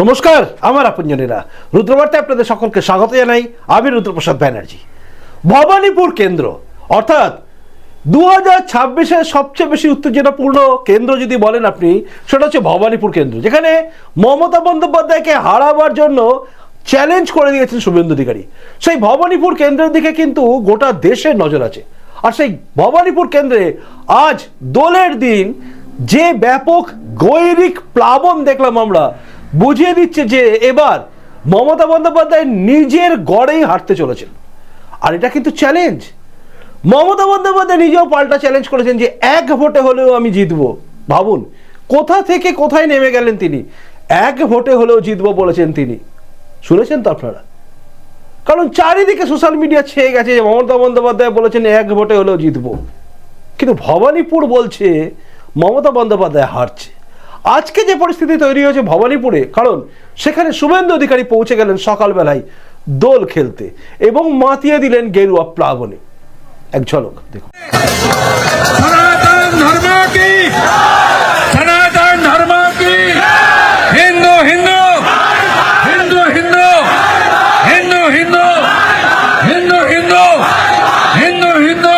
নমস্কার, আমার আপনজনেরা, রুদ্রবার্তায় আপনাদের সকলকে স্বাগত জানাই। আমি রুদ্রপ্রসাদ ব্যানার্জি। ভবানীপুর কেন্দ্র অর্থাৎ 2026-এর সবচেয়ে বেশি উত্তেজনাপূর্ণ কেন্দ্র যদি বলেন আপনি, সেটা হচ্ছে ভবানীপুর কেন্দ্র, যেখানে মমতা বন্দ্যোপাধ্যায়কে হারাবার জন্য চ্যালেঞ্জ করে দিয়েছেন শুভেন্দু অধিকারী। সেই ভবানীপুর কেন্দ্রের দিকে কিন্তু গোটা দেশের নজর আছে। আর সেই ভবানীপুর কেন্দ্রে আজ দোলের দিন যে ব্যাপক গৈরিক প্লাবন দেখলাম আমরা, বুঝিয়ে দিচ্ছে যে এবার মমতা বন্দ্যোপাধ্যায় নিজের গড়েই হাঁটতে চলেছেন। আর এটা কিন্তু চ্যালেঞ্জ। মমতা বন্দ্যোপাধ্যায় নিজেও পাল্টা চ্যালেঞ্জ করেছেন যে এক ভোটে হলেও আমি জিতবো। ভাবুন কোথা থেকে কোথায় নেমে গেলেন তিনি। এক ভোটে হলেও জিতবো বলেছেন তিনি। শুনেছেন তো আপনারা? কারণ চারিদিকে সোশ্যাল মিডিয়া ছেয়ে গেছে যে মমতা বন্দ্যোপাধ্যায় বলেছেন এক ভোটে হলেও জিতবো, কিন্তু ভবানীপুর বলছে মমতা বন্দ্যোপাধ্যায় হারছে। আজকে যে পরিস্থিতি তৈরি হয়েছে ভবানীপুরে, কারণ সেখানে শুভেন্দু অধিকারী পৌঁছে গেলেন সকালবেলায় দোল খেলতে এবং মাতিয়ে দিলেন গেরুয়া প্লাবনে। এক ঝলক দেখুন। সনাতন ধর্ম কি, সনাতন ধর্ম কি, হিন্দু হিন্দু হিন্দু হিন্দু হিন্দু হিন্দু হিন্দু হিন্দু हिंदू हिंदू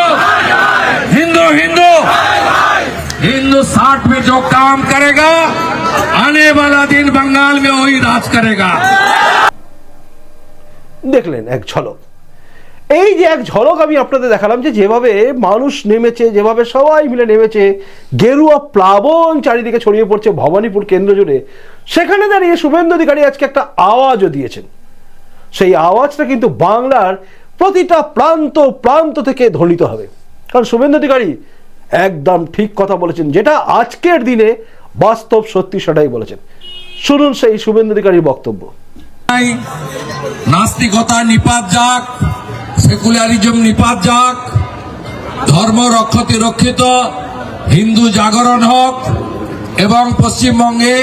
हिंदू हिंदू हिंदू 60 में जो काम करेगा आने वाला दिन बंगाल में वही राज करेगा। দেখলেন এক ঝলক। এই যে এক ঝলক আমি আপনাদের দেখালাম যে যেভাবে মানুষ নেমেছে, যেভাবে সবাই মিলে নেমেছে, গেরুয়া প্লাবন চারিদিকে ছড়িয়ে পড়ছে ভবানীপুর কেন্দ্র জুড়ে, সেখানে দাঁড়িয়ে শুভেন্দু অধিকারী আজকে একটা আওয়াজও দিয়েছেন। সেই আওয়াজটা কিন্তু বাংলার প্রতিটা প্রান্ত প্রান্ত থেকে ধ্বনিত হবে। কারণ শুভেন্দু অধিকারী একদম ঠিক কথা বলেছেন, যেটা আজকের দিনে বাস্তব সত্যি সেটাই বলেছেন। শুনুন সেই শুভেন্দু অধিকারীর বক্তব্য। নাস্তিকতা নিপাত যাক, সেকুলারিজম নিপাত যাক, ধর্ম রক্ষতে রক্ষিত, হিন্দু জাগরণ হোক এবং পশ্চিমবঙ্গে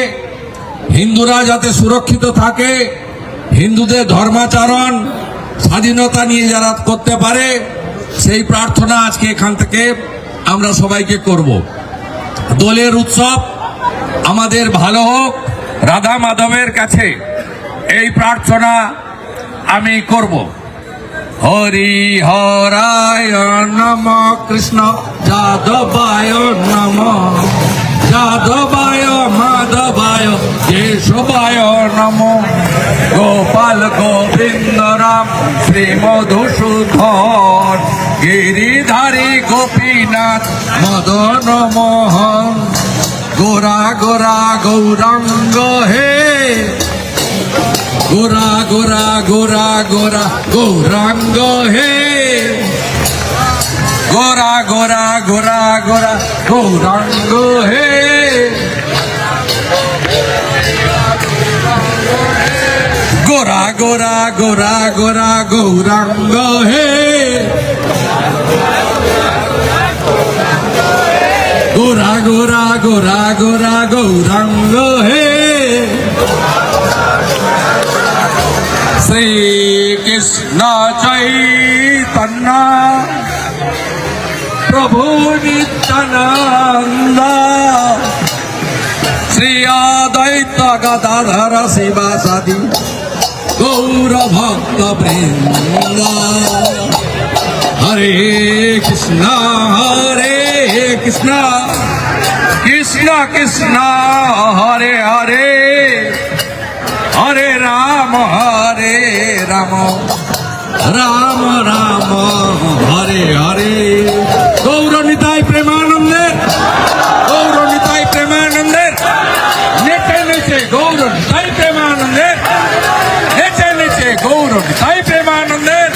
হিন্দুরা যাতে সুরক্ষিত থাকে, হিন্দুদের ধর্মাচরণ স্বাধীনতা নিয়ে যারা করতে পারে, সেই প্রার্থনা আজকে এখান থেকে আমরা সবাইকে করব। দোলের উৎসব আমাদের ভালো হোক, রাধা মাধবের কাছে এই প্রার্থনা আমি করব। হরি হরায় নম, কৃষ্ণ যাদবায় নম, যাদবায় মাধবায় কেশবায় নম, গোপাল গোবিন্দ রাম শ্রী মধুসূদন, গিরিধারী গোপীনাথ মদন মোহন, গোরা গোরা গৌরাঙ্গ হে, গোরা গোরা গোরা গোরা গৌরাঙ্গ হে, গোরা গোরা গোরা গোরা গৌরাঙ্গ হে, গোরা গোরা গোরা গোরা গৌরাঙ্গ হে, গোরা গোরা গোরা গোরা গৌরাঙ্গ হে। শ্রী কৃষ্ণ চৈতন্য প্রভু নিত্যানন্দ, শ্রী অদ্বৈত গদাধর শিবাসাদি গৌর ভক্ত বৃন্দ, হরে কৃষ্ণ কৃষ্ণ কৃষ্ণ হরে হরে, হরে রাম রাম রাম হরে হরে। গৌরনিতাই প্রেমানন্দের, গৌরনিতাই প্রেমানন্দের, নেচে নেচে গৌরনিতাই প্রেমানন্দের, নেচে নেচে গৌরনিতাই প্রেমানন্দের,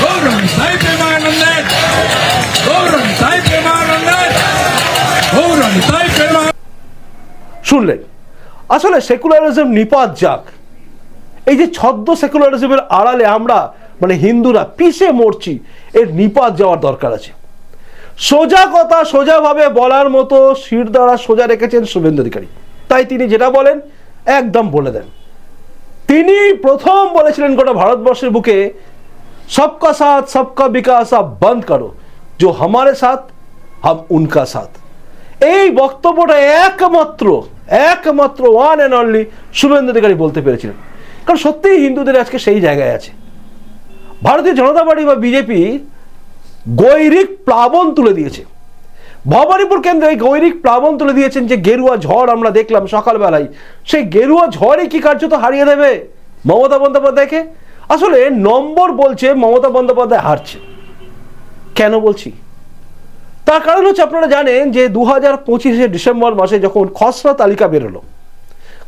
গৌরনিতাই প্রেমানন্দের, গৌরনিতাই প্রেমানন্দের, গৌরনিতাই প্রেমানন্দের। শুনলেন, আসলে সেকুলারিজম নিপাত যাক, এই যে ছদ্ম সেকুলারিজমের আড়ালে আমরা হিন্দুরা পিছে মরছি, এর নিপাত যাওয়ার দরকার আছে। সোজা কথা সোজাভাবে বলার মতো শির দ্বারা সোজা রেখেছেন শুভেন্দু অধিকারী। তাই তিনি যেটা বলেন একদম বলে দেন। তিনি প্রথম বলেছিলেন গোটা ভারতবর্ষের বুকে, সবকা সাথ সবকা বিকাশ আপ বন্ধ করো, जो हमारे साथ हम उनका साथ। এই বক্তব্যটা একমাত্র একমাত্র one and only Suvendu Adhikari বলতে পেরেছিলেন। কারণ সত্যিই হিন্দুদের আজকে সেই জায়গায় আছে। ভারতীয় জনতা পার্টি বা বিজেপি গৈরিক প্লাবন তুলে দিয়েছে। ভবানীপুর কেন্দ্রে এই গৈরিক প্লাবন তুলে দিয়েছেন যে গেরুয়া ঝড় আমরা দেখলাম সকালবেলায়, সেই গেরুয়া ঝড়ই কি কার্যত হারিয়ে দেবে মমতা বন্দ্যোপাধ্যায়কে? আসলে নম্বর বলছে মমতা বন্দ্যোপাধ্যায় হারছে। কেন বলছি? তার কারণ হচ্ছে আপনারা জানেন যে 2025 ডিসেম্বর মাসে যখন খসড়া তালিকা বেরোলো,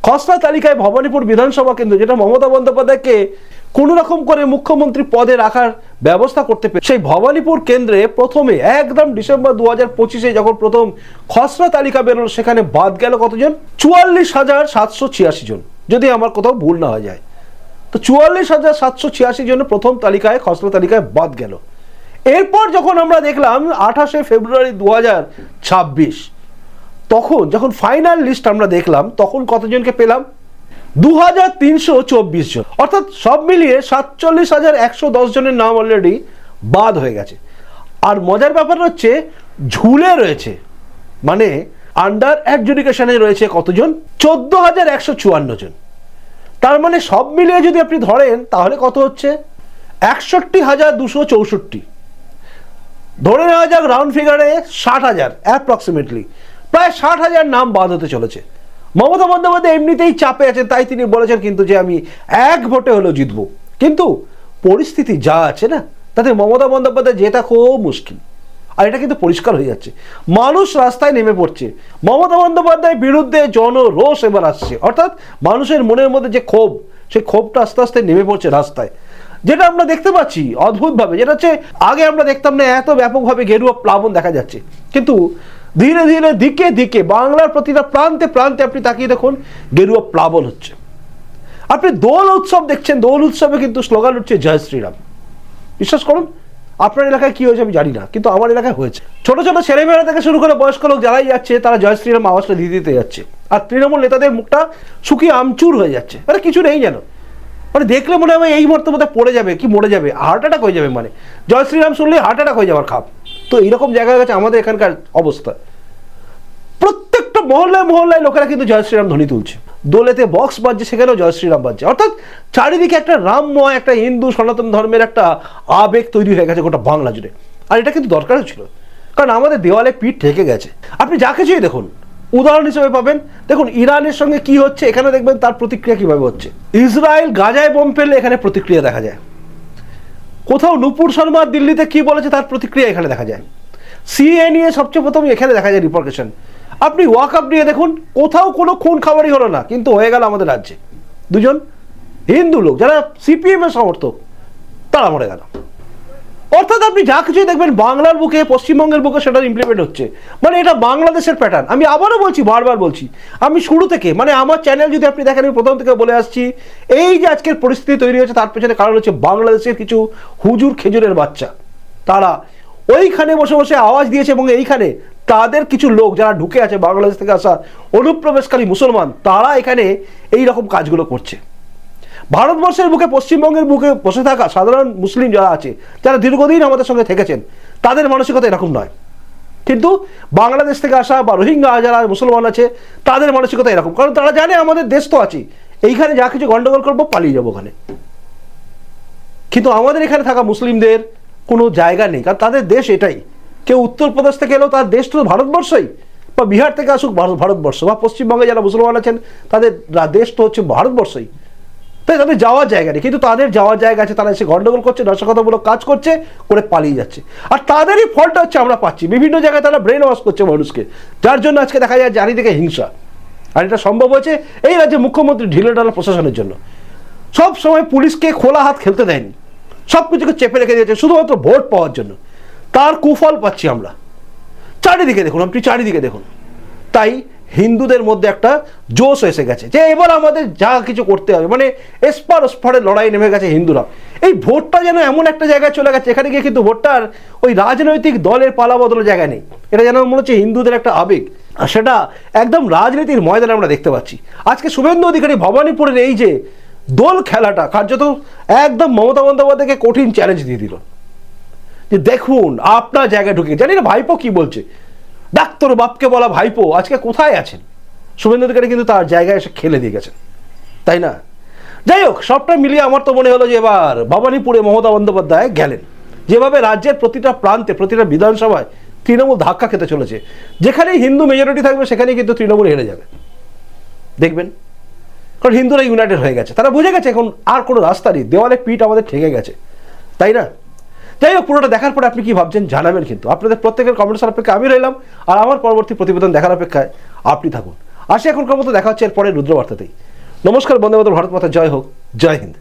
খসড়া তালিকায় ভবানীপুর বিধানসভা কেন্দ্র, যেটা মমতা বন্দ্যোপাধ্যায়কে কোনো রকম করে মুখ্যমন্ত্রী পদে রাখার ব্যবস্থা করতে পেরে, সেই ভবানীপুর কেন্দ্রে প্রথমে একদম ডিসেম্বর 2025 যখন প্রথম খসড়া তালিকা বেরোলো, সেখানে বাদ গেল কতজন? 44,786 জন, যদি আমার কোথাও ভুল না হয়ে যায়। তো 44,786 জন প্রথম তালিকায়, খসড়া তালিকায় বাদ গেল। এরপর যখন আমরা দেখলাম 28 ফেব্রুয়ারি 2026, তখন যখন ফাইনাল লিস্ট আমরা দেখলাম, তখন কতজনকে পেলাম? 2324 জন। অর্থাৎ সব মিলিয়ে 47,110 জনের নাম অলরেডি বাদ হয়ে গেছে। আর মজার ব্যাপার হচ্ছে ঝুলে রয়েছে, মানে আন্ডার অ্যাডজুডিকেশনে রয়েছে কতজন? 14,154 জন। তার মানে সব মিলিয়ে যদি আপনি ধরেন তাহলে কত হচ্ছে? 61,264। ধরে নেওয়া যাক রাউন্ড ফিগারে 60,000, অ্যাপ্রক্সিমেটলি প্রায় 60,000 নাম বাদ হতে চলেছে। মমতা বন্দ্যোপাধ্যায় এমনিতেই চাপে আছেন, তাই তিনি বলেছেন কিন্তু যে আমি এক ভোটে হলেও জিতবো। কিন্তু পরিস্থিতি যা আছে না, তাতে মমতা বন্দ্যোপাধ্যায় জেতা খুব মুশকিল। আর এটা কিন্তু পরিষ্কার হয়ে যাচ্ছে, মানুষ রাস্তায় নেমে পড়ছে। মমতা বন্দ্যোপাধ্যায়ের বিরুদ্ধে জনরোষ এবার আসছে, অর্থাৎ মানুষের মনের মধ্যে যে ক্ষোভ, সেই ক্ষোভটা আস্তে আস্তে নেমে পড়ছে রাস্তায়। যেটা আমরা দেখতে পাচ্ছি অদ্ভুতভাবে, যেটা হচ্ছে আগে আমরা দেখতাম না এত ব্যাপকভাবে গেরুয়া প্লাবন দেখা যাচ্ছে, কিন্তু ধীরে ধীরে দিকে দিকে বাংলার প্রতিটা প্রান্তে প্রান্তে আপনি তাকিয়ে দেখুন গেরুয়া প্লাবন হচ্ছে। আপনি দোল উৎসব দেখছেন, দোল উৎসবে কিন্তু স্লোগান উঠছে জয় শ্রীরাম। বিশ্বাস করুন, আপনার এলাকায় কি হয়েছে আমি জানি না, কিন্তু আমার এলাকায় হয়েছে। ছোট ছোট ছেলেমেয়েরা থেকে শুরু করে বয়স্ক লোক যারাই যাচ্ছে, তারা জয় শ্রীরাম আওয়াজটা দিয়ে দিতে যাচ্ছে। আর তৃণমূল নেতাদের মুখটা শুকিয়ে আমচুর হয়ে যাচ্ছে, মানে কিছু নেই যেন, মানে দেখলে মনে হয় এই মুহূর্তে মধ্যে পড়ে যাবে কি মরে যাবে, হার্ট অ্যাটাক হয়ে যাবে। মানে জয় শ্রীরাম শুনলে হার্ট অ্যাটাক হয়ে যাওয়ার খাপ। তো এইরকম জায়গায় গেছে আমাদের এখানকার অবস্থা। প্রত্যেকটা মহল্লায় মহল্লায় লোকেরা কিন্তু জয় শ্রীরাম ধ্বনি তুলছে, দোলেতে বক্স বাজছে, সেখানেও জয় শ্রীরাম বাজছে। অর্থাৎ চারিদিকে একটা রামময়, একটা হিন্দু সনাতন ধর্মের একটা আবেগ তৈরি হয়ে গেছে গোটা বাংলা জুড়ে। আর এটা কিন্তু দরকারও ছিল, কারণ আমাদের দেওয়ালে পিঠ ঠেকে গেছে। আপনি যা কিছুই দেখুন, উদাহরণ হিসেবে পাবেন, দেখুন ইরানের সঙ্গে কি হচ্ছে, এখানে দেখবেন তার প্রতিক্রিয়া কিভাবে হচ্ছে। ইসরায়েল গাজায় বোম ফেললে এখানে প্রতিক্রিয়া দেখা যায়। কোথাও নূপুর শর্মা দিল্লিতে কি বলেছে তার প্রতিক্রিয়া এখানে দেখা যায়। সিএ নিয়ে সবচেয়ে প্রথম এখানে দেখা যায় রিপারকেশন। আপনি ওয়াকআপ নিয়ে দেখুন, কোথাও কোনো খুন খাবারই হলো না, কিন্তু হয়ে গেল আমাদের রাজ্যে। দুজন হিন্দু লোক যারা সিপিএম এর সমর্থক, তারা মরে গেল। অর্থাৎ আপনি যা কিছুই দেখবেন বাংলার বুকে, পশ্চিমবঙ্গের বুকে সেটা ইমপ্লিমেন্ট হচ্ছে। মানে এটা বাংলাদেশের প্যাটার্ন। আমি আবারও বলছি, বারবার বলছি, আমি শুরু থেকে, মানে আমার চ্যানেল যদি আপনি দেখেন, আমি প্রথম থেকে বলে আসছি, এই যে আজকের পরিস্থিতি তৈরি হয়েছে তার পেছনে কারণ হচ্ছে বাংলাদেশের কিছু হুজুর খেজুরের বাচ্চা। তারা ওইখানে বসে বসে আওয়াজ দিয়েছে, এবং এইখানে তাদের কিছু লোক যারা ঢুকে আছে বাংলাদেশ থেকে আসা অনুপ্রবেশকারী মুসলমান, তারা এখানে এই রকম কাজগুলো করছে। ভারতবর্ষের বুকে, পশ্চিমবঙ্গের বুকে বসে থাকা সাধারণ মুসলিম যারা আছে, যারা দীর্ঘদিন আমাদের সঙ্গে থেকেছেন, তাদের মানসিকতা এরকম নয়। কিন্তু বাংলাদেশ থেকে আসা বা রোহিঙ্গা যারা মুসলমান আছে, তাদের মানসিকতা এরকম, কারণ তারা জানে আমাদের দেশ তো আছে, এইখানে যা কিছু গন্ডগোল করবো পালিয়ে যাবো ওখানে। কিন্তু আমাদের এখানে থাকা মুসলিমদের কোনো জায়গা নেই, কারণ তাদের দেশ এটাই। কেউ উত্তরপ্রদেশ থেকে এলেও তার দেশ তো ভারতবর্ষই, বা বিহার থেকে আসুক ভারতবর্ষ, বা পশ্চিমবঙ্গে যারা মুসলমান আছেন তাদের দেশ তো হচ্ছে ভারতবর্ষই। তাই তাদের যাওয়ার জায়গা নেই, কিন্তু তাদের যাওয়ার জায়গা আছে। তারা এসে গন্ডগোল করছে, নাশকতামূলক কাজ করছে, করে পালিয়ে যাচ্ছে। আর তাদেরই ফলটা হচ্ছে আমরা পাচ্ছি। বিভিন্ন জায়গায় তারা ব্রেন ওয়াশ করছে মানুষকে, যার জন্য আজকে দেখা যায় চারিদিকে হিংসা। আর এটা সম্ভব হয়েছে এই রাজ্যে মুখ্যমন্ত্রী ঢিলেঢালা প্রশাসনের জন্য। সব সময় পুলিশকে খোলা হাত খেলতে দেয়নি, সব কিছুকে চেপে রেখে দিয়েছে শুধুমাত্র ভোট পাওয়ার জন্য। তার কুফল পাচ্ছি আমরা চারিদিকে দেখুন, আপনি চারিদিকে দেখুন। তাই হিন্দুদের মধ্যে একটা জোশ এসে গেছে যে এবার আমাদের যা কিছু করতে হবে, মানে এসপার ওসপারের লড়াই নেমে গেছে হিন্দুরা। এই ভোটটা যেন এমন একটা জায়গায় চলে গেছে, এখানে গিয়ে কিন্তু ভোটটার ওই রাজনৈতিক দলের পালা বদলের জায়গায় নেই। এটা যেন মনে হচ্ছে হিন্দুদের একটা আবেগ, আর সেটা একদম রাজনীতির ময়দানে আমরা দেখতে পাচ্ছি। আজকে শুভেন্দু অধিকারী ভবানীপুরের এই যে দোল খেলাটা কার্যত একদম মমতা বন্দ্যোপাধ্যায়কে কঠিন চ্যালেঞ্জ দিয়ে দিল যে দেখুন আপনার জায়গায় ঢুকে। জানি না ভাইপো কি বলছে, ডাক্তার বাপকে বলা ভাইপো আজকে কোথায় আছেন? শুভেন্দু অধিকারী কিন্তু তার জায়গায় এসে খেলে দিয়ে গেছেন, তাই না? যাই হোক, সবটা মিলিয়ে আমার তো মনে হলো যে এবার ভবানীপুরে মমতা বন্দ্যোপাধ্যায় গেলেন। যেভাবে রাজ্যের প্রতিটা প্রান্তে, প্রতিটা বিধানসভায় তৃণমূল ধাক্কা খেতে চলেছে, যেখানেই হিন্দু মেজরিটি থাকবে সেখানেই কিন্তু তৃণমূল হেরে যাবে, দেখবেন। কারণ হিন্দুরা ইউনাইটেড হয়ে গেছে, তারা বুঝে গেছে এখন আর কোনো রাস্তা নেই, দেওয়ালে পিঠ আমাদের ঠেকে গেছে, তাই না? যাই হোক, পুরোটা দেখার পরে আপনি কি ভাবছেন জানাবেন কিন্তু। আপনাদের প্রত্যেকের কমেন্টসের অপেক্ষা আমি রইলাম, আর আমার পরবর্তী প্রতিবেদন দেখার অপেক্ষায় আপনি থাকুন। আসি এখনকার মতো দেখা হচ্ছে এরপরে রুদ্রবার্তাতেই। নমস্কার, বন্দে মাতরম, ভারত মাতা জয় হোক, জয় হিন্দ।